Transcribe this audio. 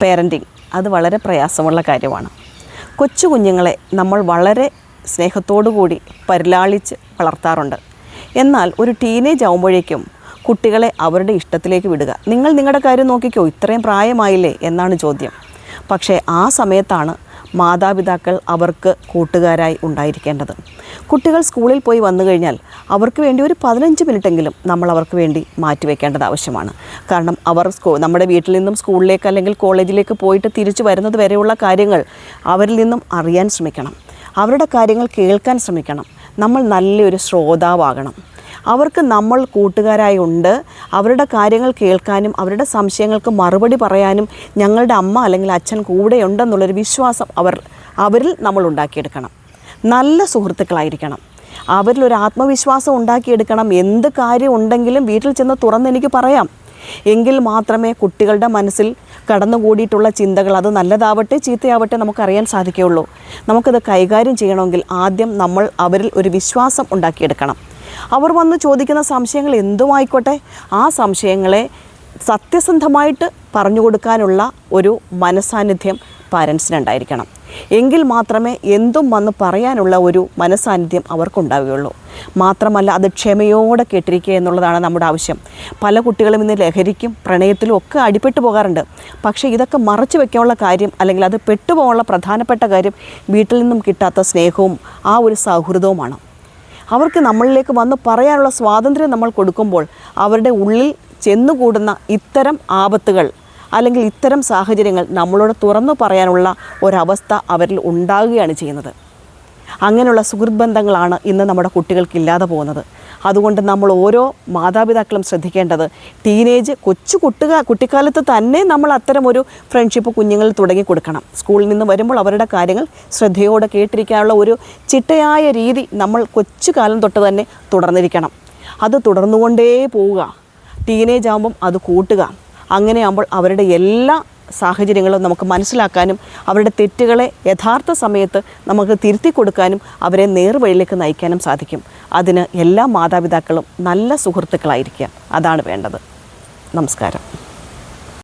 Parenting അത് വളരെ പ്രയാസമുള്ള കാര്യമാണ്. കൊച്ചു കുഞ്ഞുങ്ങളെ നമ്മൾ വളരെ സ്നേഹത്തോടു കൂടി പരിലാളിച്ച് വളർത്താറുണ്ട്. എന്നാൽ ഒരു ടീനേജ് ആകുമ്പോഴേക്കും കുട്ടികളെ അവരുടെ ഇഷ്ടത്തിലേക്ക് വിടുക. നിങ്ങൾ നിങ്ങളുടെ കാര്യം നോക്കിക്കോ, ഇത്രയും പ്രായമായില്ലേ എന്നാണ് ചോദ്യം. പക്ഷേ ആ സമയത്താണ് മാതാപിതാക്കൾ അവർക്ക് കൂട്ടുകാരായി ഉണ്ടായിരിക്കേണ്ടത്. കുട്ടികൾ സ്കൂളിൽ പോയി വന്നു കഴിഞ്ഞാൽ അവർക്ക് വേണ്ടി ഒരു 15 മിനിറ്റെങ്കിലും നമ്മൾ അവർക്ക് വേണ്ടി മാറ്റിവെക്കേണ്ടത് ആവശ്യമാണ്. കാരണം അവർ നമ്മുടെ വീട്ടിൽ നിന്നും സ്കൂളിലേക്ക് അല്ലെങ്കിൽ കോളേജിലേക്ക് പോയിട്ട് തിരിച്ചു വരുന്നത് വരെയുള്ള കാര്യങ്ങൾ അവരിൽ നിന്നും അറിയാൻ ശ്രമിക്കണം. അവരുടെ കാര്യങ്ങൾ കേൾക്കാൻ ശ്രമിക്കണം. നമ്മൾ നല്ലൊരു ശ്രോതാവാകണം. അവർക്ക് നമ്മൾ കൂട്ടുകാരായി ഉണ്ട്. അവരുടെ കാര്യങ്ങൾ കേൾക്കാനും അവരുടെ സംശയങ്ങൾക്ക് മറുപടി പറയാനും ഞങ്ങളുടെ അമ്മ അല്ലെങ്കിൽ അച്ഛൻ കൂടെയുണ്ടെന്നുള്ളൊരു വിശ്വാസം അവരിൽ നമ്മൾ ഉണ്ടാക്കിയെടുക്കണം. നല്ല സുഹൃത്തുക്കളായിരിക്കണം. അവരിലൊരു ആത്മവിശ്വാസം ഉണ്ടാക്കിയെടുക്കണം. എന്ത് കാര്യം ഉണ്ടെങ്കിലും വീട്ടിൽ ചെന്ന് തുറന്നെനിക്ക് പറയാം. എങ്കിൽ മാത്രമേ കുട്ടികളുടെ മനസ്സിൽ കടന്നുകൂടിയിട്ടുള്ള ചിന്തകൾ അത് നല്ലതാവട്ടെ ചീത്തയാവട്ടെ നമുക്കറിയാൻ സാധിക്കുകയുള്ളൂ. നമുക്കത് കൈകാര്യം ചെയ്യണമെങ്കിൽ ആദ്യം നമ്മൾ അവരിൽ ഒരു വിശ്വാസം ഉണ്ടാക്കിയെടുക്കണം. അവർ വന്ന് ചോദിക്കുന്ന സംശയങ്ങൾ എന്തുമായിക്കോട്ടെ ആ സംശയങ്ങളെ സത്യസന്ധമായിട്ട് പറഞ്ഞു കൊടുക്കാനുള്ള ഒരു മനസാന്നിധ്യം പാരൻസിനുണ്ടായിരിക്കണം. എങ്കിൽ മാത്രമേ എന്തും വന്ന് പറയാനുള്ള ഒരു മനസാന്നിധ്യം അവർക്കുണ്ടാവുകയുള്ളൂ. മാത്രമല്ല അത് ക്ഷമയോടെ കേട്ടിരിക്കുക എന്നുള്ളതാണ് നമ്മുടെ ആവശ്യം. പല കുട്ടികളും ഇന്ന് ലഹരിക്കും പ്രണയത്തിലും ഒക്കെ അടിപ്പെട്ടു പോകാറുണ്ട്. പക്ഷേ ഇതൊക്കെ മറച്ചു വയ്ക്കാനുള്ള കാര്യം അല്ലെങ്കിൽ അത് പെട്ടുപോകാനുള്ള പ്രധാനപ്പെട്ട കാര്യം വീട്ടിൽ നിന്നും കിട്ടാത്ത സ്നേഹവും ആ ഒരു സൗഹൃദവുമാണ്. അവർക്ക് നമ്മളിലേക്ക് വന്ന് പറയാനുള്ള സ്വാതന്ത്ര്യം നമ്മൾ കൊടുക്കുമ്പോൾ അവരുടെ ഉള്ളിൽ ചെന്നുകൂടുന്ന ഇത്തരം ആപത്തുകൾ അല്ലെങ്കിൽ ഇത്തരം സാഹചര്യങ്ങൾ നമ്മളോട് തുറന്നു പറയാനുള്ള ഒരവസ്ഥ അവരിൽ ഉണ്ടാകുകയാണ് ചെയ്യുന്നത്. അങ്ങനെയുള്ള സുഹൃത്ത് ബന്ധങ്ങളാണ് ഇന്ന് നമ്മുടെ കുട്ടികൾക്കില്ലാതെ പോകുന്നത്. അതുകൊണ്ട് നമ്മൾ ഓരോ മാതാപിതാക്കളും ശ്രദ്ധിക്കേണ്ടത് ടീനേജ് കുട്ടിക്കാലത്ത് തന്നെ നമ്മൾ അത്തരം ഒരു ഫ്രണ്ട്ഷിപ്പ് കുഞ്ഞുങ്ങളിൽ തുടങ്ങി കൊടുക്കണം. സ്കൂളിൽ നിന്ന് വരുമ്പോൾ അവരുടെ കാര്യങ്ങൾ ശ്രദ്ധയോടെ കേട്ടിരിക്കാനുള്ള ഒരു ചിട്ടയായ രീതി നമ്മൾ കൊച്ചു കാലം തൊട്ട് തന്നെ തുടർന്നിരിക്കണം. അത് തുടർന്നുകൊണ്ടേ പോവുക. ടീനേജ് ആകുമ്പം അത് കൂട്ടുക. അങ്ങനെയാകുമ്പോൾ അവരുടെ എല്ലാ സാഹചര്യങ്ങളും നമുക്ക് മനസ്സിലാക്കാനും അവരുടെ തെറ്റുകളെ യഥാർത്ഥ സമയത്ത് നമുക്ക് തിരുത്തി കൊടുക്കാനും അവരെ നേർവഴിയിലേക്ക് നയിക്കാനും സാധിക്കും. അതിന് എല്ലാ മാതാപിതാക്കളും നല്ല സുഹൃത്തുക്കളായിരിക്കുക. അതാണ് വേണ്ടത്. നമസ്കാരം.